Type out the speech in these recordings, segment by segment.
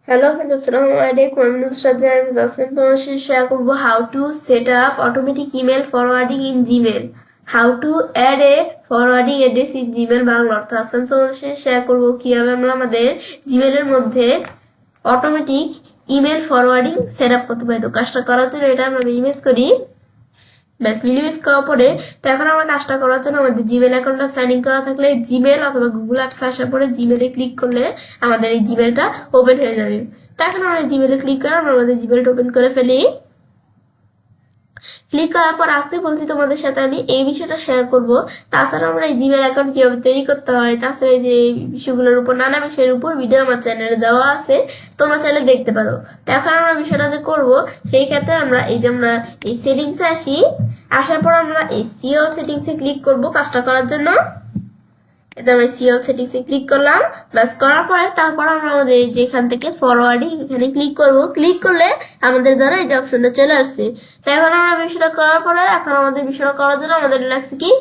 Hello friends, আসসালামু আলাইকুম। আমি নুসরাত জাহান আজকে তোমার সাথে শেয়ার করবো how to set up automatic email forwarding in Gmail. How to add a forwarding address in Gmail Bangla অর্থ। আজকে আমি তোমাদের সাথে শেয়ার করবো কিভাবে আমরা আমাদের জিমেলের মধ্যে automatic email forwarding set up করতে পারি। তো কাজটা করার জন্য এটা আমরা মিনিমাইজ করি। ব্যাস, মিনিমাইজ করার পরে তো এখন আমরা কাজটা করার জন্য আমাদের জিমেল অ্যাকাউন্টটা সাইন ইন করা থাকলে জিমেল অথবা গুগল অ্যাপস আসার পরে জিমেলে ক্লিক করলে আমাদের এই জিমেলটা ওপেন হয়ে যাবে। তো এখন আমরা জিমেলে ক্লিক করে আমরা আমাদের জিমেলটা ওপেন করে ফেলি। ক্লিক করার পর আসতে বলছি তোমাদের সাথে আমি এই বিষয়টা শেয়ার করব। তাছাড়া আমরা এই জিমেল অ্যাকাউন্ট কিভাবে তৈরি করতে হয়, তাছাড়া এই যে বিষয়গুলোর উপর নানা বিষয়ের উপর ভিডিও আমার চ্যানেলে দেওয়া আছে, তোমরা চাইলে দেখতে পারো। তো এখন আমরা বিষয়টা যে করব সেই ক্ষেত্রে আমরা এই সেটিংসে আসি। আসার পর আমরা এই সিএল সেটিংসে ক্লিক করব কাজটা করার জন্য। এটা আমি সিএল সেটিংসে ক্লিক করলাম। ব্যাস, করার পরে তারপর আমরা আমাদের যেখান থেকে ফরওয়ার্ডিং এখানে ক্লিক করব। ক্লিক করলে আমাদের দ্বারা এই যে অপশনটা চলে আসছে। তো এখন আমরা বিষয়টা করার পরে এখন আমাদের বিষয়টা করার জন্য আমাদের লাগছে কি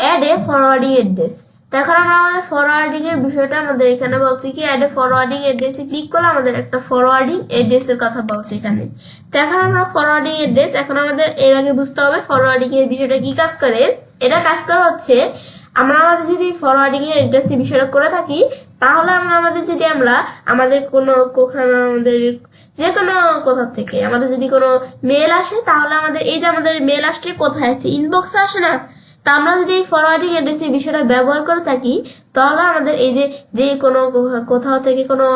অ্যাড এ ফরওয়ার্ডিং অ্যাড্রেস। তো এখন আমরা আমাদের ফরওয়ার্ডিং এর বিষয়টা আমাদের এখানে বলছি কি অ্যাড এ ফরওয়ার্ডিং অ্যাড্রেসে ক্লিক করলে আমাদের একটা ফরওয়ার্ডিং অ্যাড্রেসের কথা বলছে এখানে। তো এখন আমরা ফরওয়ার্ডিং অ্যাড্রেস এখন আমাদের এর আগে বুঝতে হবে ফরওয়ার্ডিং এর বিষয়টা কি কাজ করে। এটা কাজ করা হচ্ছে আমরা আমাদের যদি ফরওয়ার্ডিং এর অ্যাড্রেসে বিষয়টা করে থাকি তাহলে আমরা আমাদের কোনো কোখানে আমাদের যে কোনো কোথা থেকে আমাদের যদি কোনো মেল আসে তাহলে আমাদের এই যে আমাদের মেল আসলে কোথায় আছে, ইনবক্সে আসে না। তা আমরা যদি এই ফরওয়ার্ডিং অ্যাড্রেস এই বিষয়টা ব্যবহার করে থাকি তাহলে আমাদের এই যে যে কোনো কোথাও থেকে কোনো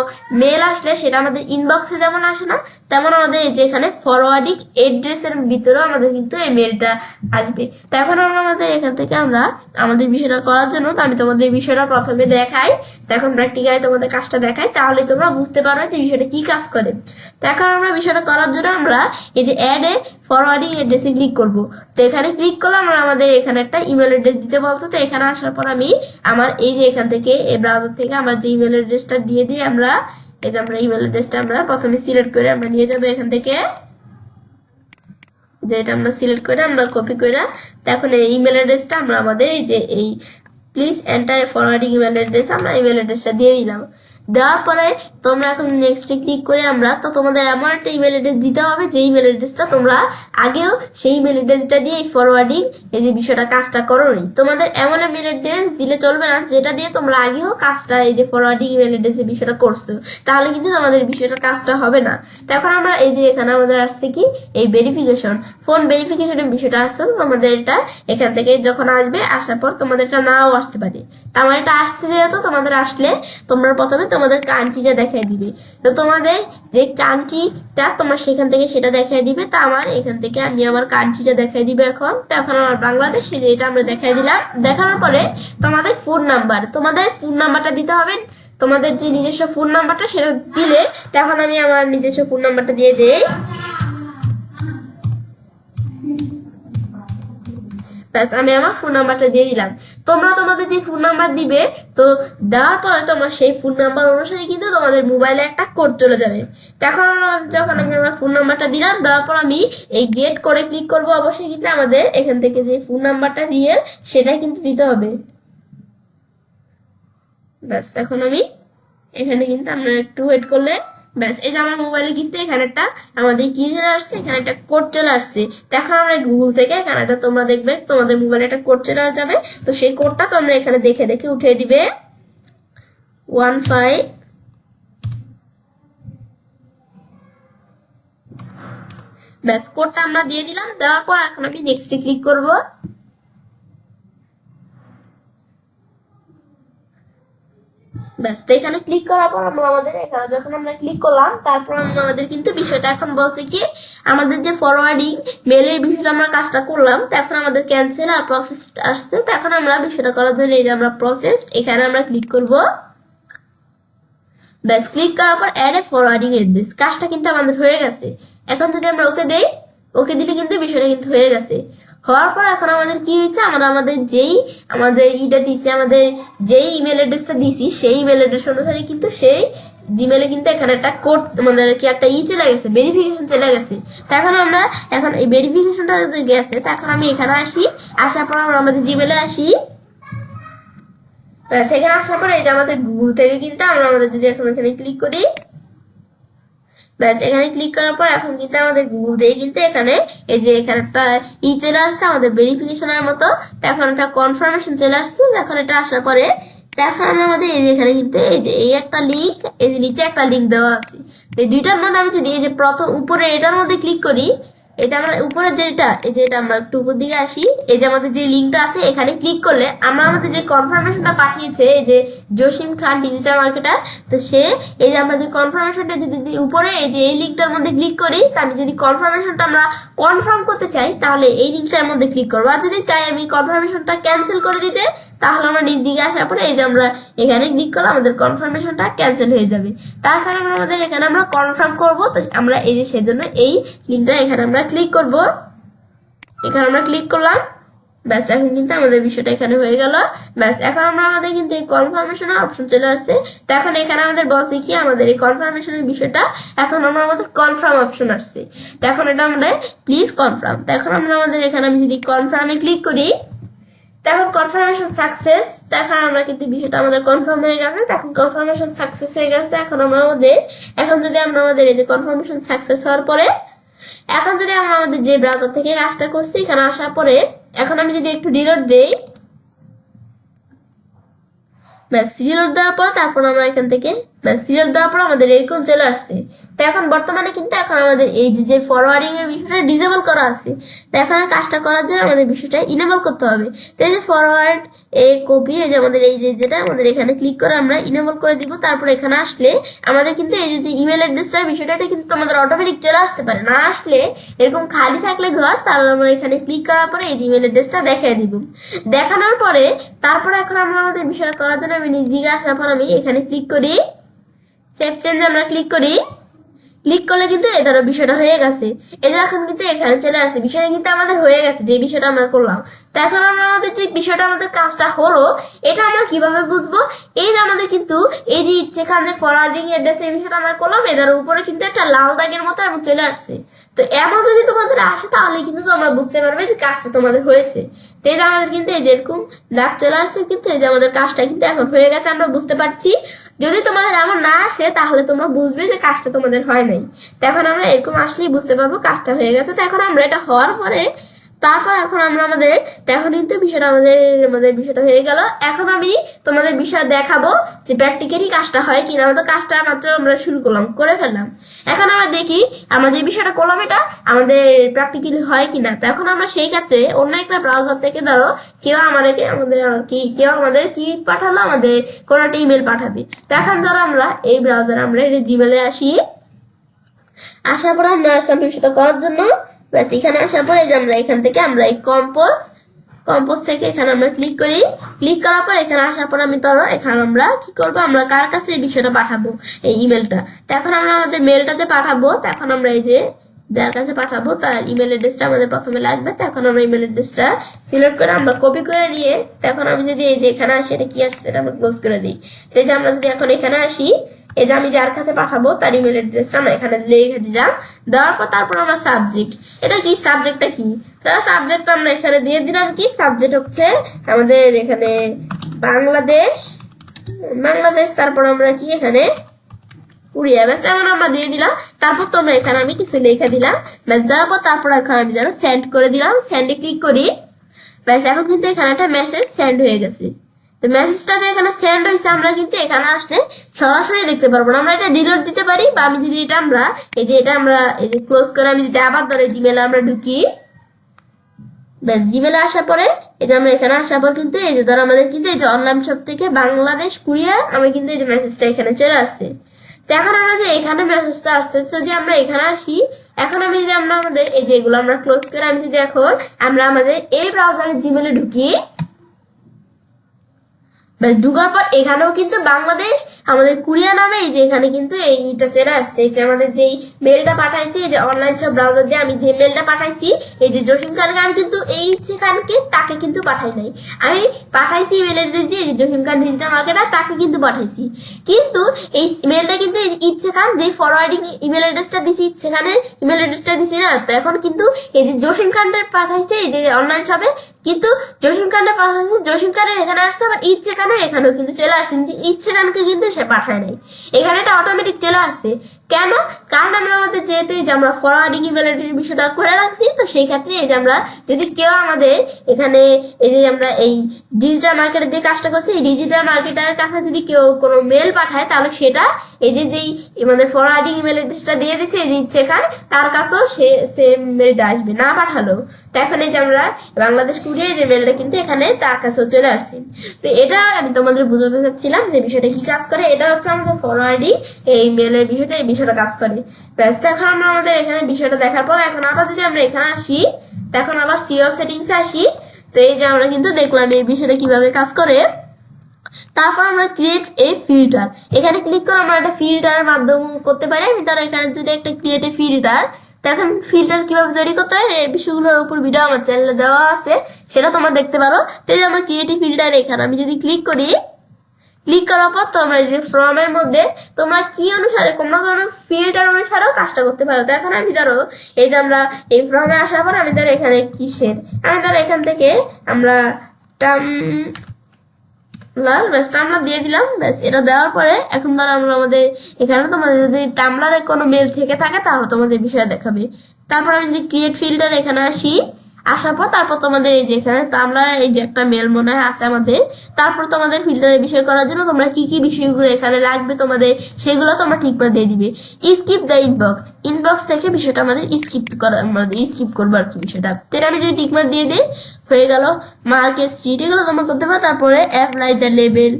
মেল আসলে সেটা আমাদের ইনবক্সে যেমন আসে না, তেমন আমাদের এই যে এখানে ফরওয়ার্ডিং অ্যাড্রেসের ভিতরেও আমাদের কিন্তু এই মেলটা আসবে। তো এখন আমাদের এখান থেকে আমরা আমাদের বিষয়টা করার জন্য তো আমি তোমাদের বিষয়টা প্রথমে দেখাই, তো এখন প্র্যাকটিক্যালি তোমাদের কাজটা দেখাই, তাহলে তোমরা বুঝতে পারবে যে বিষয়টা কি কাজ করে। তো এখন আমরা বিষয়টা করার জন্য আমরা এই যে অ্যাড এ ফরওয়ার্ডিং অ্যাড্রেসে ক্লিক করব। তো এখানে ক্লিক করলে আমরা আমাদের এখানে একটা ইমেল অ্যাড্রেস দিতে বলছে। তো এখানে আসার পর আমি আমার এই যে এখান থেকে এই ব্রাউজার থেকে আমার যে ইমেল অ্যাড্রেসটা দিয়ে আমরা এই যে আমরা ইমেল অ্যাড্রেসটা আমরা প্রথমে সিলেক্ট করে আমরা নিয়ে যাবো এখান থেকে, যে এটা আমরা সিলেক্ট করে আমরা কপি করে এখন এই ইমেল অ্যাড্রেসটা আমরা আমাদের এই যে এই please enter forwarding email address আমরা ইমেল অ্যাড্রেসটা দিয়ে দিলাম। দেওয়ার পরে তোমরা এখন নেক্সটে ক্লিক করে আমরা তো তোমাদের এমন একটা ইমেল অ্যাড্রেস দিতে হবে যে ইমেল অ্যাড্রেসটা তোমরা আগেও সেই ইমেল অ্যাড্রেসটা দিয়ে এই ফরওয়ার্ডিং এই যে বিষয়টা কাজটা করোনি। তোমাদের এমন ইমেল অ্যাড্রেস দিলে চলবে না যেটা দিয়ে তোমরা আগেও কাজটা এই যে ফরওয়ার্ডিং ইমেল অ্যাড্রেসের বিষয়টা করছো, তাহলে কিন্তু তোমাদের বিষয়টা কাজটা হবে না। তো এখন আমরা এই যে এখানে আমাদের আসছে কি এই ভেরিফিকেশন, ফোন ভেরিফিকেশনের বিষয়টা আসছে। তোমাদের এটা এখান থেকে যখন আসবে আসার পর তোমাদের এটা নাও আসতে পারে। তো আমার এটা আসছে যেহেতু তোমাদের আসলে তোমরা প্রথমে তোমাদের কান্ট্রিটা দেখাই দিবে। তো তোমাদের যে কান্ট্রিটা তোমরা সেখান থেকে সেটা দেখাই দিবে। তো আমার এখান থেকে আমি আমার কান্ট্রিটা দেখাই দিবে এখন। তো এখন আমার বাংলাদেশ এই যে এটা আমরা দেখাই দিলাম। দেখানোর পরে তোমাদের ফোন নাম্বারটা দিতে হবে। তোমাদের যে নিজস্ব ফোন নাম্বারটা সেটা দিলে তখন আমি আমার নিজস্ব ফোন নাম্বারটা দিয়ে দেই। ব্যাস, আমি আমার ফোন নাম্বারটা দিয়ে দিলাম। তোমরা তোমাদের যে ফোন নাম্বার দিবে তো দেওয়ার পরে তোমরা সেই ফোন নাম্বার অনুসারে কিন্তু তোমাদের মোবাইলে একটা কোড চলে যাবে। এখন যখন আমি আমার ফোন নাম্বারটা দিলাম দেওয়ার পর আমি এই গেট করে ক্লিক করব। অবশ্যই কিন্তু আমাদের এখান থেকে যে ফোন নাম্বারটা রিয়েল সেটাই কিন্তু দিতে হবে। ব্যাস, এখন আমি এখানে কিন্তু আপনারা একটু ওয়েট করলে ব্যাস এই যে আমার মোবাইলে কিন্তু এখানে একটা আমাদের কি চলে আসছে, এখানে একটা কোড চলে আসছে। তো এখন আমরা গুগল থেকে এখানে একটা তোমরা দেখবে তোমাদের মোবাইলে একটা কোড চলে যাবে। তো সেই কোডটা তোমরা এখানে দেখে দেখে উঠিয়ে দিবে 15। ব্যাস, কোডটা আমরা দিয়ে দিলাম। দেওয়ার পর এখন আমি নেক্সটে ক্লিক করব। ব্যাস, তো এখানে ক্লিক করার পর আমরা আমাদের এখানে যখন আমরা ক্লিক করলাম তারপর আমাদের কিন্তু বিষয়টা এখন বলছে কি আমাদের যে ফরওয়ার্ডিং মেলের বিষয়টা আমরা কাজটা করলাম। তো এখন আমাদের ক্যান্সেল আর প্রসেস আসছে। তো এখন আমরা বিষয়টা করার জন্য এই যে আমরা প্রসেস এখানে আমরা ক্লিক করব। ব্যাস, ক্লিক করার পর অ্যাড এ ফরওয়ার্ডিং অ্যাড্রেস কাজটা কিন্তু আমাদের হয়ে গেছে। এখন যদি আমরা ওকে দেই, ওকে দিলে কিন্তু বিষয়টা কিন্তু হয়ে গেছে। হওয়ার পর এখন আমাদের কি হয়েছে, আমরা আমাদের ইটা দিয়েছি, আমাদের যেই ইমেল অ্যাড্রেসটা দিয়েছি সেই ইমেল অ্যাড্রেস অনুসারে কিন্তু সেই জিমেলে কিন্তু এখানে একটা কোড আমাদের কি একটা চলে গেছে, ভেরিফিকেশন চলে গেছে। তো এখন এই ভেরিফিকেশনটা গেছে। তো এখন আমি এখানে আসি, আসার পর আমরা আমাদের জিমেলে আসি। সেখানে আসার পরে এই যে আমাদের গুগল থেকে কিন্তু আমরা আমাদের যদি এখন এখানে ক্লিক করি ব্যাস এখানে ক্লিক করার পর এখন কিন্তু আমাদের গুগল দিয়ে কিন্তু এখানে এই যে এখানে একটা চলে আসছে আমাদের ভেরিফিকেশনের মতো। এখন একটা কনফার্মেশন চলে আসছে। এখন এটা আসার পরে এখন আমাদের এই যে এখানে কিন্তু এই যে এই একটা লিঙ্ক, এই যে নিচে একটা লিঙ্ক দেওয়া আছে। এই দুইটার মধ্যে আমি যদি এই যে প্রথম উপরে এটার মধ্যে ক্লিক করি, এটা আমরা উপরে যেটা এই যে এটা আমরা একটু উপর দিকে আসি, এই যে আমাদের যে লিঙ্কটা আছে এখানে ক্লিক করলে আমরা আমাদের যে কনফার্মেশনটা পাঠিয়েছে এই যে জসিম খান ডিজিটাল মার্কেটার, তো সে এই যে আমরা যে কনফার্মেশনটা যদি উপরে এই যে এই লিঙ্কটার মধ্যে ক্লিক করি, তা আমি যদি কনফার্মেশনটা আমরা কনফার্ম করতে চাই তাহলে এই লিঙ্কটার মধ্যে ক্লিক করবো। আর যদি চাই আমি কনফার্মেশনটা ক্যান্সেল করে দিতে, তাহলে আমরা নিচ দিকে আসার পরে এই যে আমরা এখানে ক্লিক করলে আমাদের কনফার্মেশনটা ক্যান্সেল হয়ে যাবে। তার কারণে আমাদের এখানে আমরা কনফার্ম করব, তো আমরা এই যে সেজন্য এই লিঙ্কটা এখানে আমরা ক্লিক করব। এখানে আমরা ক্লিক করলাম, ব্যাস এখন কিন্তু আমাদের বিষয়টা এখানে হয়ে গেল। ব্যাস এখন আমরা আমাদের কিন্তু এই কনফার্মেশনের অপশন চলে আসছে। তো এখন এখানে আমাদের বলছে কি আমাদের এই কনফার্মেশনের বিষয়টা এখন আমরা আমাদের কনফার্ম অপশন আসছে। তো এখন এটা আমাদের প্লিজ কনফার্ম। তো এখন আমরা আমাদের এখানে আমি যদি কনফার্মে ক্লিক করি, তখন কনফার্মেশন সাকসেস। এখন আমরা কিন্তু বিষয়টা আমাদের কনফার্ম হয়ে গেছে। এখন কনফার্মেশন সাকসেস হয়ে গেছে। এখন আমরা আমাদের যদি আমরা আমাদের এই যে কনফার্মেশন সাকসেস হওয়ার পরে এখন যদি আমরা আমাদের যে ব্রাউজার থেকে কাজটা করছি এখানে আসার পরে এখন আমি যদি একটু ডিলিট দেই, ব্যাস সিরিয়াল দেওয়ার পর তারপর আমরা এখান থেকে ব্যাস সিরিয়াল দেওয়ার পর আমাদের এরকম চলে আসছে। তো এখন বর্তমানে কিন্তু এখন আমাদের এই যে ফরওয়ার্ডিং এর বিষয়টা ডিসেবল করা আছে। তো এখন কাজটা করার জন্য আমাদের বিষয়টা ইনেবল করতে হবে। তো এই যে ফরওয়ার্ড এই কপি এই যে আমাদের এই যে যেটা আমাদের এখানে ক্লিক করে আমরা ইনেবল করে দিব। তারপর এখানে আসলে আমাদের কিন্তু এই যে ইমেল অ্যাড্রেসটার বিষয়টা এটা কিন্তু আমাদের অটোমেটিক চলে আসতে পারে। না আসলে এরকম খালি থাকলে ঘর, তাহলে আমরা এখানে ক্লিক করার পরে এই যে ইমেল অ্যাড্রেসটা দেখিয়ে দিব। দেখানোর পরে তারপরে এখন আমরা আমাদের বিষয়টা করার জন্য আমি নিজ দিকে আসার পর আমি এখানে ক্লিক করি, সেভ চেঞ্জ আমরা ক্লিক করি। ক্লিক করলে কিন্তু এই ধরো বিষয়টা হয়ে গেছে। এই যে এখন কিন্তু এখানে চলে আসছে, বিষয়টা কিন্তু আমাদের হয়ে গেছে যে বিষয়টা আমরা করলাম। তো এখন আমরা আমাদের যে বিষয়টা আমাদের কাজটা হলো এটা আমরা কিভাবে বুঝবো? এই যে আমাদের কিন্তু এই যে যেখানে যে ফরওয়ার্ডিং অ্যাড্রেস এই বিষয়টা আমরা করলাম, এদের উপরে কিন্তু একটা লাল দাগের মতো এমন চলে আসছে। তো এমন যদি তোমাদের আসে তাহলে কিন্তু তোমরা বুঝতে পারবে যে কাজটা তোমাদের হয়েছে। তো এই যে আমাদের কিন্তু এই যেরকম দাগ চলে আসছে, কিন্তু এই যে আমাদের কাজটা কিন্তু এখন হয়ে গেছে, আমরা বুঝতে পারছি। যদি তোমাদের এমন না আসে তাহলে তোমরা বুঝবে যে কাজটা তোমাদের হয় নাই। তো এখন আমরা এরকম আসলেই বুঝতে পারবো কাজটা হয়ে গেছে। তো এখন আমরা এটা হওয়ার পরে তারপর এখন আমরা আমাদের এখন কিন্তু বিষয়টা আমাদের বিষয়টা হয়ে গেল। এখন আমি তোমাদের বিষয় দেখাবো যে প্র্যাকটিক্যালি কাজটা হয় কিনা। আমাদের কাজটা মাত্র আমরা শুরু করলাম, করে ফেললাম। এখন আমরা দেখি আমরা যে বিষয়টা করলাম এটা আমাদের প্র্যাকটিক্যালি হয় কিনা। তো এখন আমরা সেই ক্ষেত্রে অন্য একটা ব্রাউজার থেকে ধরো কেউ আমাদের কি পাঠালো, আমাদের কোনো একটা ইমেল পাঠাবে। তো এখন ধরো আমরা এই ব্রাউজারে আমরা জিমেলে আসি। আসার পর আমরা এখন বিষয়টা করার জন্য ব্যাস এখানে আসার পরে যে আমরা এখান থেকে আমরা এই কম্পোজ থেকে এখানে আমরা ক্লিক করি। ক্লিক করার পর এখানে আসার পর আমি ধরো এখানে আমরা কি করবো, আমরা কার কাছে এই বিষয়টা পাঠাবো, এই ইমেলটা। তো এখন আমরা আমাদের মেলটা যে পাঠাবো, তো এখন আমরা এই যে যার কাছে পাঠাবো তার ইমেল অ্যাড্রেসটা আমাদের প্রথমে লাগবে। তো এখন আমরা ইমেল অ্যাড্রেসটা সিলেক্ট করে আমরা কপি করে নিয়ে তখন আমি যদি এই যে এখানে আসি, এটা কি আসছে এটা আমরা ক্লোজ করে দিই। তো এই যে আমরা যদি এখন এখানে আসি, এই যে আমি যার কাছে পাঠাবো তার ইমেল অ্যাড্রেসটা আমরা এখানে লিখে দিলাম। দেওয়ার পর তারপর আমরা সাবজেক্ট, এটা কি সাবজেক্টটা কি, সাবজেক্ট আমরা এখানে দিয়ে দিলাম কি সাবজেক্ট হচ্ছে আমাদের এখানে বাংলাদেশ। তারপর আমরা কি এখানে উড়িয়া, ব্যাস এমন আমরা দিয়ে দিলাম। তারপর তোমরা এখানে আমি কিছু লিখে দিলাম, ব্যাস দেওয়ার পর তারপর এখানে আমি যেন সেন্ড করে দিলাম। সেন্ডে ক্লিক করি, ব্যাস এখন কিন্তু এখানে একটা মেসেজ সেন্ড হয়ে গেছে। তো মেসেজটা যে এখানে সেন্ড হয়েছে আমরা কিন্তু এখানে আসলে সরাসরি দেখতে পারবো না, আমরা এটা ডিলিট দিতে পারি। বা আমি যদি এটা আমরা এই যে ক্লোজ করে আমি যদি আবার ধরে জিমেলে আমরা ঢুকি, ব্যাস জিমেলে আসার পরে এই যে আমরা এখানে আসার পর কিন্তু এই যে ধরো আমাদের কিন্তু এই যে অনলাইন শপ থেকে বাংলাদেশ কুরিয়ার আমি কিন্তু এই যে মেসেজটা এখানে চলে আসছে। তো এখন আমরা যে এখানে মেসেজটা আসছে, যদি আমরা এখানে আসি, এখন আমি যদি আমরা আমাদের এই যে এগুলো আমরা ক্লোজ করে আমি যদি এখন আমরা আমাদের এই ব্রাউজারের জিমেলে ঢুকি, ঢুকার পর এখানেও কিন্তু বাংলাদেশ আমাদের কুরিয়া নামে এই যে এখানে কিন্তু এইটা চলে আসছে। এই যে আমাদের যেই মেলটা পাঠাইছি, এই যে অনলাইন সব ব্রাউজার দিয়ে আমি যে মেলটা পাঠাইছি এই যে জসিম খানকে, আমি কিন্তু এই ইচ্ছে খানকে তাকে কিন্তু পাঠাই নাই, আমি পাঠাইছি ইমেল অ্যাড্রেস দিয়ে জসিম খান ডিজিটাল মার্কেটার তাকে কিন্তু পাঠাইছি। কিন্তু এই মেলটা কিন্তু ইচ্ছে খান যে ফরওয়ার্ডিং ইমেল অ্যাড্রেসটা দিছি, ইচ্ছে খানের ইমেল অ্যাড্রেসটা দিছি না। তো এখন কিন্তু এই যে জসিম খানের পাঠাইছে এই যে অনলাইন শপে, কিন্তু জসিম খানের পাঠাইছে, জসিম খানের এখানে আসছে, আবার ইচ্ছে খানের এখানেও কিন্তু চলে আসছে, ইচ্ছে খানকে কিন্তু সে পাঠায় নাই। এখানে এটা অটোমেটিক চলে আসছে। কেন? কারণ আমরা আমাদের যেহেতু এই যে আমরা ফরওয়ার্ডিং ইমেল অ্যাড্রেসের বিষয়টা করে রাখছি, তো সেই ক্ষেত্রে এই যে আমরা যদি কেউ আমাদের এখানে এই যে আমরা এই ডিজিটাল মার্কেটের দিয়ে কাজটা করছি, এই ডিজিটাল মার্কেটারের কাছে যদি কেউ কোনো মেল পাঠায়, তাহলে সেটা এই যে যেই আমাদের ফরওয়ার্ডিং ইমেল অ্যাড্রেসটা দিয়ে দিচ্ছে এই যে ইচ্ছেখান, তার কাছেও সে মেলটা আসবে, না পাঠালো। তো এখন এই যে আমরা বাংলাদেশ কুরিয়ার যে মেলটা কিন্তু এখানে তার কাছেও চলে আসছে। তো এটা আমি তোমাদের বুঝাতে চাচ্ছিলাম যে বিষয়টা কি কাজ করে। এটা হচ্ছে আমাদের ফরওয়ার্ডিং এই মেলের বিষয়টা, এই বিষয়টা কাজ করে। ব্যাস, এখন আমরা আমাদের এখানে বিষয়টা দেখার পর এখন আবার যদি আমরা এখানে আসি, তখন আবার সিও সেটিংসে আসি। তো এই যে আমরা কিন্তু দেখলাম এই বিষয়টা কিভাবে কাজ করে। তারপর আমরা ক্রিয়েট এ ফিল্টার, এখানে ক্লিক করে আমরা একটা ফিল্টারের মাধ্যমে করতে পারি। আমি তারা এখানে যদি একটা ক্রিয়েট এ ফিল্টার, এখন ফিল্টার কিভাবে তৈরি করতে হয় এই বিষয়গুলোর উপর ভিডিও আমার চ্যানেলে দেওয়া আছে, সেটা তোমরা দেখতে পারো। তো এই যে আমার ক্রিয়েটিভ ফিল্টার এখানে আমি যদি ক্লিক করি, ক্লিক করার পর তোমরা এই যে ফর্মের মধ্যে তোমরা কি অনুসারে তোমরা কোনো ফিল্টার অনুসারেও কাজটা করতে পারো। তো এখন আমি ধরো এই যে আমরা এই ফর্মে আসার পর আমি ধরো এখানে কিসের, আমি ধরো এখান থেকে আমরা ব্যাস টামলার দিয়ে দিলাম। ব্যাস, এটা দেওয়ার পরে এখন ধরো আমরা আমাদের এখানে তোমাদের যদি টামলারের কোনো মেল থেকে থাকে তাহলে তোমাদের বিষয়ে দেখাবে। তারপর আমি যদি ক্রিয়েট ফিল্টার এখানে আসি, আসার পর তারপর তোমাদের এই যে এখানে টামলার এই যে একটা মেল মনে হয় আছে আমাদের। তারপর তোমাদের ফিল্টারের বিষয় করার জন্য তোমরা কি কি বিষয়গুলো এখানে লাগবে তোমাদের সেগুলো তোমরা ঠিকমতো দিয়ে দিবে। স্কিপ দ্য ইনবক্স থেকে বিষয়টা আমাদের স্কিপ করবো আর কি বিষয়টা। তো এটা আমি যদি ঠিকমতো দিয়ে দিই, হয়ে গেল। মার্কেট স্ট্রিট এগুলো তোমরা করতে পারো। তারপরে অ্যাপ্লাই দ্য লেবেল,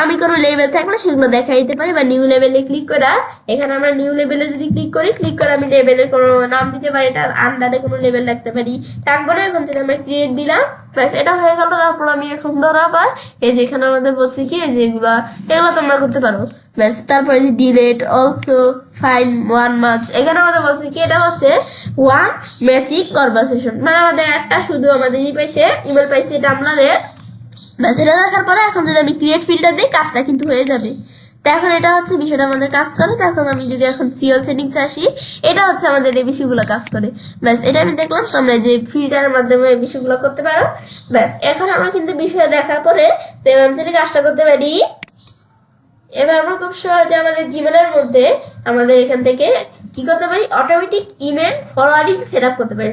আমি কোনো লেভেল থাকলে সেগুলো দেখাই দিতে পারি, বা নিউ লেভেলে ক্লিক করা, এখানে আমরা নিউ লেভেলে যদি ক্লিক করে আমি লেভেলের কোনো নাম দিতে পারি, এটার আন্ডারে কোনো লেভেল রাখতে পারি, রাখবো না। এখন থেকে আমরা ক্রিয়েট দিলাম, ব্যাস এটা হয়ে গেল। তারপর আমি এখন ধরো আবার এই যে এখানে আমাদের বলছি কি যে এগুলো তোমরা করতে পারো। ব্যাস, তারপরে যে delete also fine one match, এখানে আমাদের বলছে কি এটা হচ্ছে ওয়ান ম্যাচিং কনভারসেশন, মানে আমাদের একটা শুধু আমাদের ইমেল পাইছে এটা আমাদের। ব্যাস, এটা দেখার পরে এখন যদি আমি ক্রিয়েট ফিল্টার দিই কাজটা কিন্তু হয়ে যাবে। তো এখন এটা হচ্ছে বিষয়টা আমাদের কাজ করে। তো এখন আমি যদি এখন সিওল সেটিংসে আসি, এটা হচ্ছে আমাদের এই বিষয়গুলো কাজ করে। ব্যাস, এটা আমি দেখলাম তোমরা যে ফিল্টারের মাধ্যমে এই বিষয়গুলো করতে পারো। ব্যাস, এখন আমরা কিন্তু বিষয় দেখার পরে আমি যদি কাজটা করতে পারি, এবার আমরা খুব সহজে আমাদের জিমেলের মধ্যে আমাদের এখান থেকে কি করতে পারি, automatic email forwarding set up করতে পারি।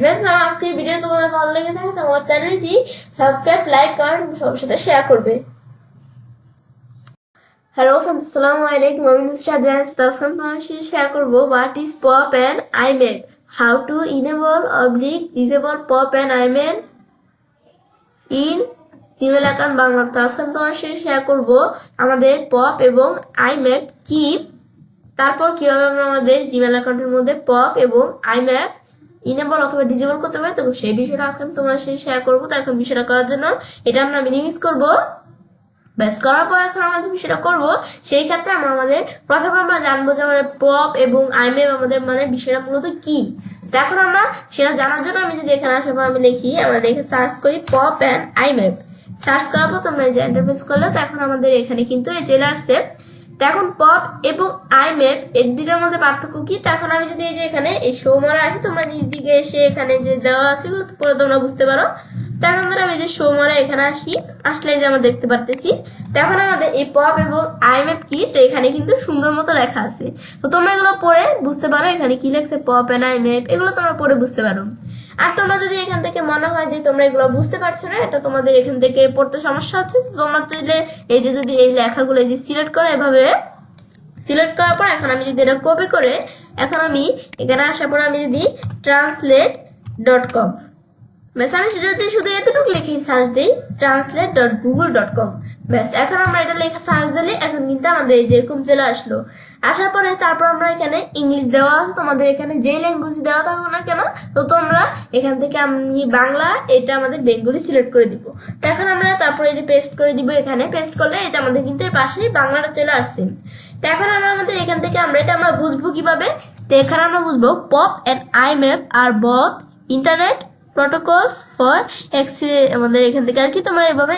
আজকে এই ভিডিও তোমাদের ভালো লেগে থাকে তো আমার চ্যানেলটি সাবস্ক্রাইব, লাইক, কমেন্ট সবার সাথে শেয়ার করবে। হ্যালো ফ্রেন্ডস, আসসালামু আলাইকুম। আমি নুসরাত জাহান তোমার সাথে শেয়ার করবো what is POP and IMAP, how to enable oblique disable POP and IMAP in Gmail account Bangla. আজকে তোমার সাথে শেয়ার করবো আমাদের পপ এবং আইম্যাপ কি, তারপর কিভাবে আমরা আমাদের জিমেল অ্যাকাউন্টের মধ্যে পপ এবং আইম্যাপ ইনেবল অথবা ডিসেবল করতে পারি। তো সেই বিষয়টা আজকে আমি তোমার সাথে শেয়ার করবো। তো এখন বিষয়টা করার জন্য এটা আমরা মিনিমাইজ করবো। ব্যাস, করার পর এখন আমরা যে বিষয়টা করবো সেই ক্ষেত্রে আমাদের প্রথমে আমরা জানবো যে আমাদের পপ এবং আইম্যাপ আমাদের মানে বিষয়টা মূলত কি। তো এখন আমরা সেটা জানার জন্য আমি যদি এখানে আসার পর আমি লিখি, আমরা লিখে সার্চ করি পপ অ্যান্ড আইম্যাপ। সার্চ করার পর তোমরা যে এন্টারপ্রেস করলে, তো এখন আমাদের এখানে কিন্তু এই চলে আসছে। তো এখন পপ এবং আইম্যাপ এর দুটোর মধ্যে পার্থক্য কি, তো এখন আমি যদি এই যে এখানে এই শো মারা আছি, তোমরা নিজ দিকে এসে এখানে যে দেওয়া আছে এগুলো পরে তোমরা বুঝতে পারো। তো এখন ধরো আমি যে শো মারা এখানে আসলে যে আমরা দেখতে পারতেছি। তো এখন আমাদের এই পপ এবং আইম্যাপ কি, তো এখানে কিন্তু সুন্দর মতো লেখা আছে। তো তোমরা এগুলো পড়ে বুঝতে পারো এখানে কি লেখছে পপ অ্যান্ড আইম্যাপ, এগুলো তোমরা পড়ে বুঝতে পারো। আর তোমরা যদি এখান থেকে মনে হয় যে তোমরা এগুলো বুঝতে পারছো না, এটা তোমাদের এখান থেকে পড়তে সমস্যা হচ্ছে, তোমরা তাহলে এই যে যদি এই লেখাগুলো এই যে সিলেক্ট করে এভাবে সিলেক্ট করার পর এখন আমি যদি এটা কপি করে এখন আমি এখানে আসার পর আমি যদি translate.com, ব্যাস আমি যদি শুধু এতটুকু লিখে সার্চ দিই translate.google.com, ব্যাস এখন আমরা এটা লেখা সার্চ দিলে এখন কিন্তু আমাদের এই যেরকম চলে আসলো। আসার পরে তারপর আমরা এখানে ইংলিশ দেওয়া আছে, তোমাদের এখানে যে ল্যাঙ্গুয়েজ দেওয়া থাকুক না কেন, তো তোমরা এখান থেকে আমি বাংলা, এটা আমাদের বেঙ্গলি সিলেক্ট করে দিব। তো এখন আমরা তারপরে এই যে পেস্ট করে দিব, এখানে পেস্ট করলে এই যে আমাদের কিন্তু এর পাশেই বাংলাটা চলে আসছে। তো এখন আমাদের এখান থেকে আমরা বুঝবো কিভাবে, তো এখানে আমরা বুঝবো পপ অ্যান্ড আইম্যাপ আর বোথ ইন্টারনেট প্রোটোকলস ফর আমাদের এখান থেকে আর কি তোমরা এভাবে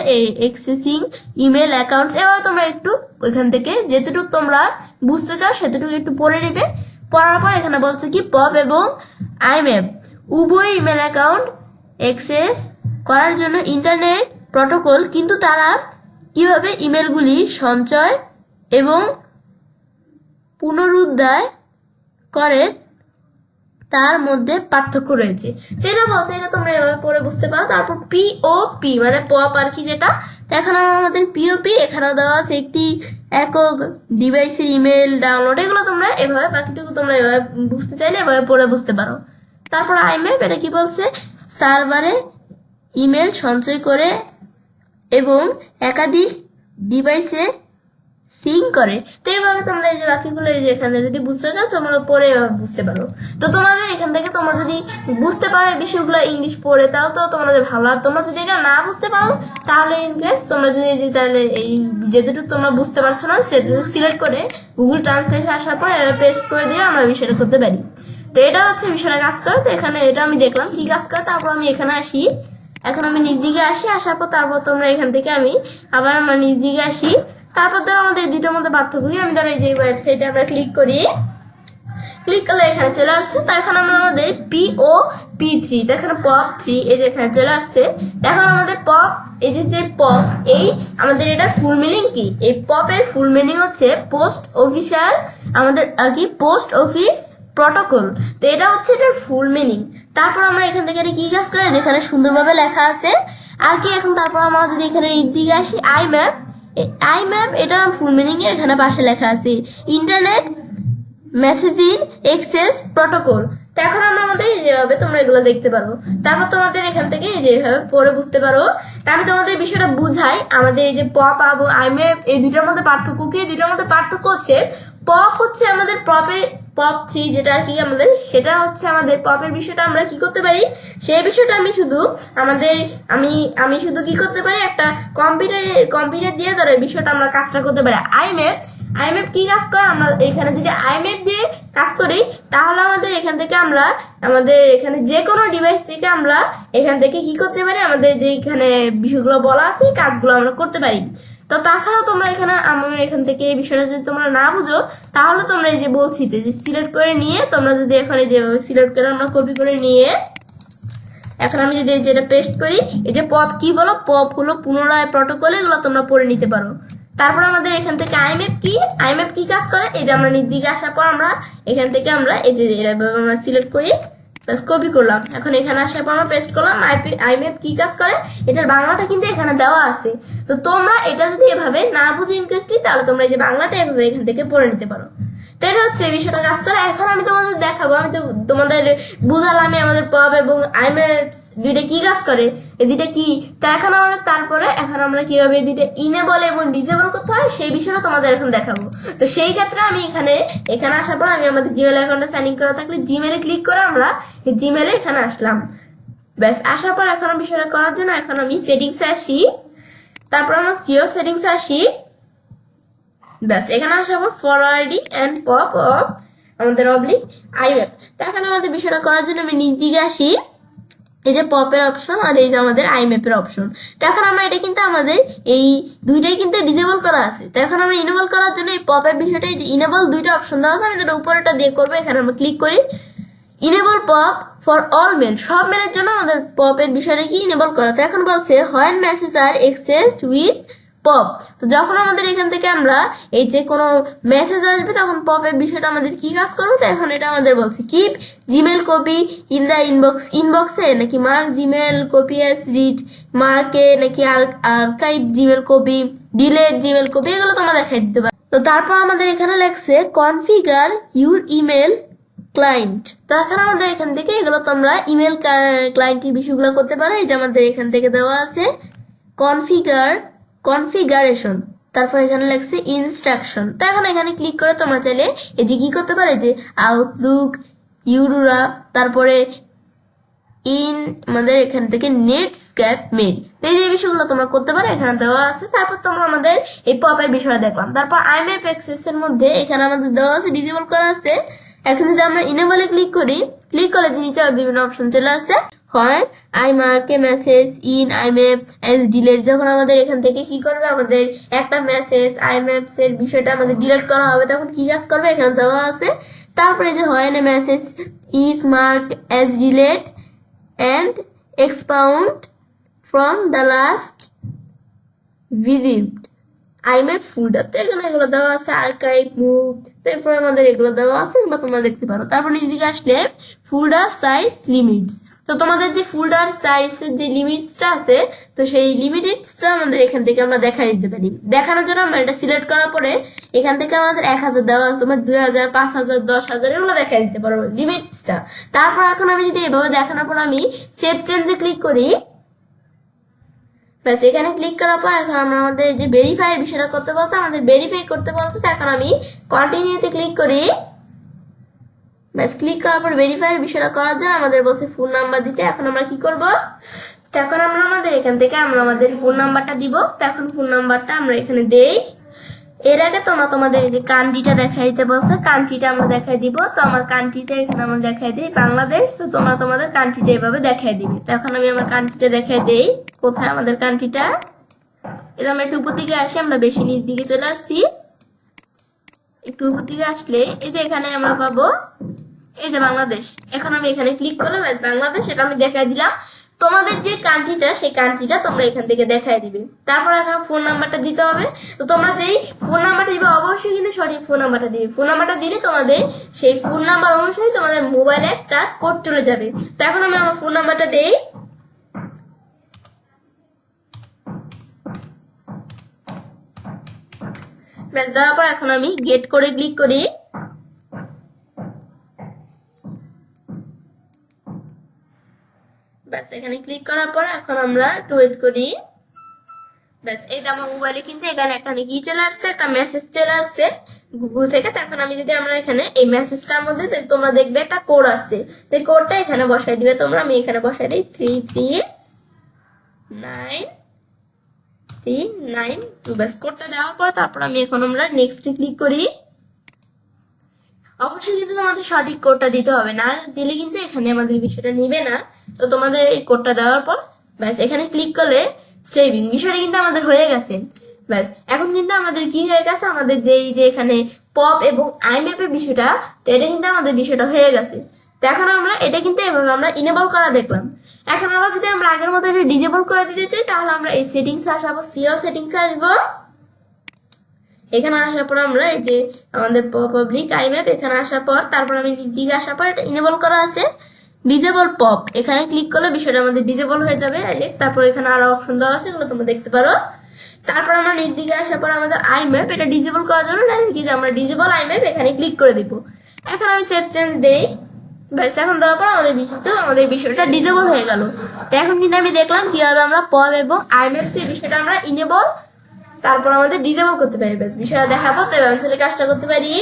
এক্সেসিং ইমেল অ্যাকাউন্টস, এভাবে তোমরা একটু ওইখান থেকে যেতটুকু তোমরা বুঝতে চাও সেতটুকু একটু পড়ে নিবে। পড়ার পর এখানে বলছে কি পপ এবং আইম্যাপ উভয় ইমেল অ্যাকাউন্ট অ্যাক্সেস করার জন্য ইন্টারনেট প্রোটোকল, কিন্তু তারা কিভাবে ইমেলগুলি সঞ্চয় এবং পুনরুদ্ধার করে তার মধ্যে পার্থক্য রয়েছে। তো এটা বলছে, এটা তোমরা এভাবে পড়ে বুঝতে পারো। তারপর পিওপি মানে পপ আর কি, যেটা এখন আমাদের পিওপি এখানে দেওয়া আছে একটি একক ডিভাইসের ইমেল ডাউনলোড। এগুলো তোমরা এভাবে, বাকিটুকু তোমরা এভাবে বুঝতে চাইলে এভাবে পড়ে বুঝতে পারো। তারপর আইম্যাপ, এটা কি বলছে, সার্ভারে ইমেল সঞ্চয় করে এবং একাধিক ডিভাইসে সিঙ্ক করে। তো এইভাবে তোমরা এই যে বাকিগুলো এই যে এখানে যদি বুঝতে চাও তোমরা পড়ে এভাবে বুঝতে পারো। তো তোমাদের এখান থেকে তোমরা যদি বুঝতে পারো এই বিষয়গুলো ইংলিশ পড়ে, তাও তো তোমাদের ভালো। আর তোমরা যদি এটা না বুঝতে পারো তাহলে ইংলিশ তোমরা যদি এই যে তাহলে এই যেটুকু তোমরা বুঝতে পারছো না সেটুকু সিলেক্ট করে গুগল ট্রান্সলেশন আসার পর পেস্ট করে দিয়ে আমরা বিষয়টা করতে পারি। তো এটা হচ্ছে বিষয়টা কাজ করে। তো এখানে এটা আমি দেখলাম কি কাজ করে। তারপর আমি এখানে আসি, এখন আমি নিচ দিকে আসি, আসার পর তারপর তোমরা এখান থেকে আমি আবার আমরা নিচ দিকে আসি। তারপর ধরো আমাদের দুটোর মধ্যে পার্থক্য কি, আমি ধরো এই যে ওয়েবসাইটে আমরা ক্লিক করি, ক্লিক করলে এখানে চলে আসছে। তো এখন আমরা আমাদের POP3, তো এখানে POP3 এই যে এখানে চলে আসছে। এখন আমাদের পপ, এই যে পপ, এই আমাদের এটার ফুল মিনিং কি, এই পপের ফুল মিনিং হচ্ছে পোস্ট অফিসার, আমাদের আর কি পোস্ট অফিস প্রটোকল। তো এটা হচ্ছে এটার ফুল মিনিং। তারপর আমরা এখান থেকে কি কাজ করে, যেখানে সুন্দরভাবে লেখা আছে আর কি। এখন তারপর আমরা যদি এখানে দিকে আসি, আইম্যাপ এটার ফুল মিনিং এখানে পাশে লেখা আছে ইন্টারনেট মেসেজিং এক্সেস প্রটোকল। তো এখন আমরা আমাদের যেভাবে তোমরা এগুলো দেখতে পারো। তারপর তোমাদের এখান থেকে যেভাবে পড়ে বুঝতে পারো। তা আমি তোমাদের বিষয়টা বুঝাই। আমাদের এই যে পপ এবং আইম্যাপ এই দুইটার মধ্যে পার্থক্য কি, দুইটার মধ্যে পার্থক্য হচ্ছে পপ হচ্ছে আমাদের POP3 যেটা আর কি আমাদের, সেটা হচ্ছে আমাদের পপের বিষয়টা আমরা কি করতে পারি, সেই বিষয়টা আমি শুধু আমাদের আমি শুধু কি করতে পারি, একটা কম্পিউটার দিয়ে ধরো এই বিষয়টা আমরা কাজটা করতে পারি। আইম্যাপ কি কাজ করে, আমরা এখানে যদি আইম্যাপ দিয়ে কাজ করি তাহলে আমাদের এখান থেকে আমরা আমাদের এখানে যে কোনো ডিভাইস থেকে আমরা এখান থেকে কি করতে পারি, আমাদের যে এখানে বিষয়গুলো বলা আছে কাজগুলো আমরা করতে পারি। তো তাছাড়াও তোমরা এখানে আমার এখান থেকে এই বিষয়টা যদি তোমরা না বুঝো তাহলে তোমরা এই যে বলছি যে সিলেক্ট করে নিয়ে তোমরা যদি এখানে যেভাবে সিলেক্ট করে আমরা কপি করে নিয়ে এখন আমি যদি যেটা পেস্ট করি, এই যে পপ কি বলো, পপ হলো পুনরায় প্রটোকল, এগুলো তোমরা পড়ে নিতে পারো। তারপর আমাদের এখান থেকে আইম্যাপ কি কাজ করে, এই যে আমরা নিচ দিকে আসার পর আমরা এখান থেকে আমরা এই যে আমরা সিলেক্ট করি, কপি করলাম, এখন এখানে আসার পর আমরা পেস্ট করলাম। আইম্যাপ কি কাজ করে এটার বাংলাটা কিন্তু এখানে দেওয়া আছে। তো তোমরা এটা যদি এভাবে না বুঝে ইন্টারেস্টিং তাহলে তোমরা এই যে বাংলাটা এভাবে এখান থেকে পড়ে নিতে পারো। তো এটা হচ্ছে বিষয়টা কাজ করে। এখন আমি তোমাদের দেখাবো, আমি তো তোমাদের বুঝালাম আমাদের পপ এবং আইম্যাপ দুইটা কি কাজ করে, এই দুইটা কি। তো এখন আমাদের তারপরে এখন আমরা কিভাবে দুইটা ইনেবল এবং ডিসেবল করতে হয় সেই বিষয়টা তোমাদের এখন দেখাবো। তো সেই ক্ষেত্রে আমি এখানে আসার পর আমি আমাদের জিমেল অ্যাকাউন্টে সাইন ইন করা থাকলে জিমেলে ক্লিক করে আমরা এই জিমেলে এখানে আসলাম। ব্যাস, আসার পর এখন বিষয়টা করার জন্য এখন আমি সেটিংসে আসি, তারপর আমরা সিওর সেটিংসে আসি। ব্যাস, এখানে আসার পর ফরওয়ার্ডিং অ্যান্ড পপ অফ আমাদের অবলিক আইম্যাপ। তো এখন আমাদের বিষয়টা করার জন্য আমি নিচ দিকে আসি, এই যে পপের অপশন আর এই যে আমাদের আইম্যাপের অপশন। তো এখন আমরা এটা কিন্তু আমাদের এই দুইটাই কিন্তু ডিসেবল করা আছে। তো এখন আমরা ইনেবল করার জন্য এই পপের বিষয়টা, এই যে ইনেবল দুইটা অপশন দেওয়া আছে, আমি যেটা উপরেটা দিয়ে করবো, এখানে আমরা ক্লিক করি enable POP for all mail, সব মেলের জন্য আমাদের পপের বিষয়টা কি ইনেবল করা। তো এখন বলছে when message are exchanged with POP, তো যখন আমাদের এখান থেকে আমরা এই যে কোনো মেসেজ আসবে তখন পপের বিষয়টা আমাদের কি কাজ করবে। তো এখন এটা আমাদের বলছে keep Gmail copy in the ইনবক্সে, নাকি mark Gmail copy S read মার্কে, নাকি archive Gmail copy, delete Gmail copy, এগুলো তোমরা দেখাই দিতে পারো। তো তারপর আমাদের এখানে লেখছে কনফিগার ইউর ইমেল ক্লায়েন্ট। তো এখন আমাদের এখান থেকে এগুলো তোমরা ইমেল ক্লায়েন্টের বিষয়গুলো করতে পারো। এই যে আমাদের এখান থেকে দেওয়া আছে কনফিগারেশন, তারপর এখানে লেখছে ইনস্ট্রাকশন। তো এখন এখানে ক্লিক করে তোমরা চাইলে এই যে কি করতে পারে, যে আউটলুক, ইউরোরা, তারপরে আমাদের এখান থেকে নেটস্কেপ মেল, এই যে বিষয়গুলো তোমরা করতে পারো, এখানে দেওয়া আছে। তারপর তোমরা আমাদের এই পপের বিষয়টা দেখলাম। তারপর আইম্যাপ অ্যাক্সেস এর মধ্যে এখানে আমাদের দেওয়া আছে ডিসেবল করা আছে। এখন যদি আমরা ইনেবলে ক্লিক করলে জিনিসটা বিভিন্ন অপশন চলে আসছে, হয় I mark message in IMAP as delete, যখন আমাদের এখান থেকে কি করবে, আমাদের একটা মেসেজ আইম্যাপস এর বিষয়টা আমাদের ডিলেট করা হবে তখন কি কাজ করবে এখানে দেওয়া আছে। তারপরে যে হয় না message is mark as delete and expound from the last visit IMAP folder, তো এখানে এগুলো দেওয়া আছে, আর্কাইভ, মুভ, তারপর আমাদের এগুলো দেওয়া আছে, এগুলো তোমরা দেখতে পারো। তারপর নিচ দিকে আসলে ফোল্ডার সাইজ লিমিটস, তো তোমাদের যে ফোল্ডার সাইজের যে লিমিটসটা আছে, তো সেই লিমিটসটা আমাদের এখান থেকে আমরা দেখাই দিতে পারি। দেখানোর জন্য আমরা এটা সিলেক্ট করার পরে এখান থেকে আমাদের 1000 দেওয়া আছে, তোমার 2000, 5000, 10,000 এগুলো দেখাই দিতে পারো লিমিটসটা। তারপর এখন আমি যদি এভাবে দেখানোর পর আমি সেভ চেঞ্জে ক্লিক করি, ব্যাস এখানে ক্লিক করার পর এখন আমরা আমাদের যে ভেরিফাইয়ের বিষয়টা করতে বলছে, আমাদের ভেরিফাই করতে বলছে, তো এখন আমি কন্টিনিউতে ক্লিক করি। ব্যাস ক্লিক করার পর ভেরিফাইয়ের বিষয়টা করার জন্য আমাদের বলছে ফোন নাম্বার দিতে। এখন আমরা কি করব, তো এখন আমরা আমাদের এখান থেকে আমরা আমাদের ফোন নাম্বারটা দিব। তো এখন ফোন নাম্বারটা আমরা এখানে দেই। এর আগে তোমরা তোমাদের এই যে কান্ট্রিটা দেখাই দিতে বলছে, কান্ট্রিটা আমরা দেখাই দিব। তো আমার কান্ট্রিটা এখানে আমরা দেখাই দিই বাংলাদেশ, তো তোমরা তোমাদের কান্ট্রিটা এভাবে দেখাই দিবে। তো এখন আমি আমার কান্ট্রিটা দেখাই দেই, কোথায় আমাদের কান্ট্রিটা, এটা আমরা একটু উপর দিকে আসি, আমরা বেশি নিচ দিকে চলে আসছি। একটু উপর দিকে আসলে এই যে এখানে আমরা পাবো এই যে বাংলাদেশ। এখন আমি এখানে ক্লিক করলাম, বাংলাদেশ এটা আমি দেখাই দিলাম। তোমাদের যে কান্ট্রিটা সেই কান্ট্রিটা তোমরা এখান থেকে দেখাই দিবে। তারপর এখন ফোন নাম্বারটা দিতে হবে। তো তোমরা যেই ফোন নাম্বারটা দিবে অবশ্যই কিন্তু সঠিক ফোন নাম্বারটা দিবে। ফোন নাম্বারটা দিলে তোমাদের সেই ফোন নাম্বার অনুসারে তোমাদের মোবাইলে একটা কোড চলে যাবে। তো এখন আমি আমার ফোন নাম্বারটা দেই। ব্যাস দেওয়ার পর এখন আমি গেট করে ক্লিক করি। ব্যাস এখানে ক্লিক করার পর এখন আমরা একটু ওয়েট করি। ব্যাস এই যে আমার মোবাইলে কিন্তু এখানে কি চলে আসছে, একটা মেসেজ চলে আসছে গুগল থেকে। তো এখন আমি যদি আমরা এখানে এই মেসেজটার মধ্যে তোমরা দেখবে একটা কোড আসছে, তো এই কোডটা এখানে বসাই দিবে তোমরা। আমি এখানে বসাই দিই 33932। ব্যাস কোডটা দেওয়ার পর তারপর আমি এখন আমরা নেক্সটে ক্লিক করি। অবশ্যই কিন্তু তোমাদের সঠিক কোডটা দিতে হবে, না দিলে কিন্তু এখানে আমাদের বিষয়টা নিবে না। তো তোমাদের এই কোডটা দেওয়ার পর ব্যাস এখানে ক্লিক করলে সেভিং বিষয়টা কিন্তু আমাদের হয়ে গেছে। ব্যাস এখন কিন্তু আমাদের কি হয়ে গেছে, আমাদের যেই যে এখানে পপ এবং আইম্যাপের বিষয়টা, তো এটা কিন্তু আমাদের বিষয়টা হয়ে গেছে। তো এখন আমরা এটা কিন্তু এভাবে আমরা ইনেবল করা দেখলাম। এখন আবার যদি আমরা আগের মতো এটা ডিজেবল করে দিতে চাই, তাহলে আমরা এই সেটিংসে আসবো, সিএল সেটিংসে আসবো। এখানে আসার পর আমরা এই যে আমাদের পাবলিক আইম্যাপ এখানে আসার পর তারপর আমি নিচ দিকে আসার পর এটা ইনেবল করা আছে ডিজেবল পপ, এখানে ক্লিক করলে বিষয়টা আমাদের ডিজেবল হয়ে যাবে। তারপর এখানে আরো অপশন দেওয়া আছে, এগুলো তোমরা দেখতে পারো। তারপর আমরা নিচ দিকে আসার পর আমাদের আইম্যাপ এটা ডিজেবল করার জন্য কি যে আমরা ডিজেবল আইম্যাপ এখানে ক্লিক করে দিব। এখন আমি সেভ চেঞ্জ দেই। ব্যাস এখন দেওয়ার পর আমাদের বিষয়টা ডিজেবল হয়ে গেল। তো এখন কিন্তু আমি দেখলাম কিভাবে আমরা পপ এবং আইম্যাপ সেই বিষয়টা আমরা ইনেবল তারপর আমাদের ডিজেবল করতে পারি। ব্যাস বিষয়টা দেখাবো, তো এবার আমি কাজটা করতে পারি।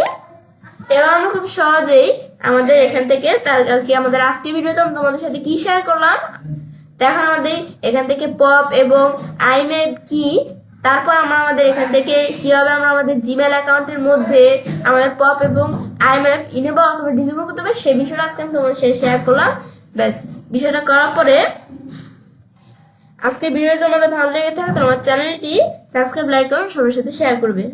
এবার আমরা খুব সহজেই আমাদের এখান থেকে তার আর কি আমাদের আজকে ভিডিওতে আমি তোমাদের সাথে কি শেয়ার করলাম, তো এখন আমাদের এখান থেকে পপ এবং আইম্যাপ কি, তারপর আমরা আমাদের এখান থেকে কিভাবে আমরা আমাদের জিমেল অ্যাকাউন্টের মধ্যে আমাদের পপ এবং আইম্যাপ ইনেবল অথবা ডিজেবল করতে পারি সেই বিষয়টা আজকে আমি তোমাদের সাথে শেয়ার করলাম। ব্যাস বিষয়টা করার পরে আজকে ভিডিও তোমাদের ভালো লেগে থাকে তোমার চ্যানেলটি সাবস্ক্রাইব, লাইক করুন, সবার সাথে শেয়ার করবে।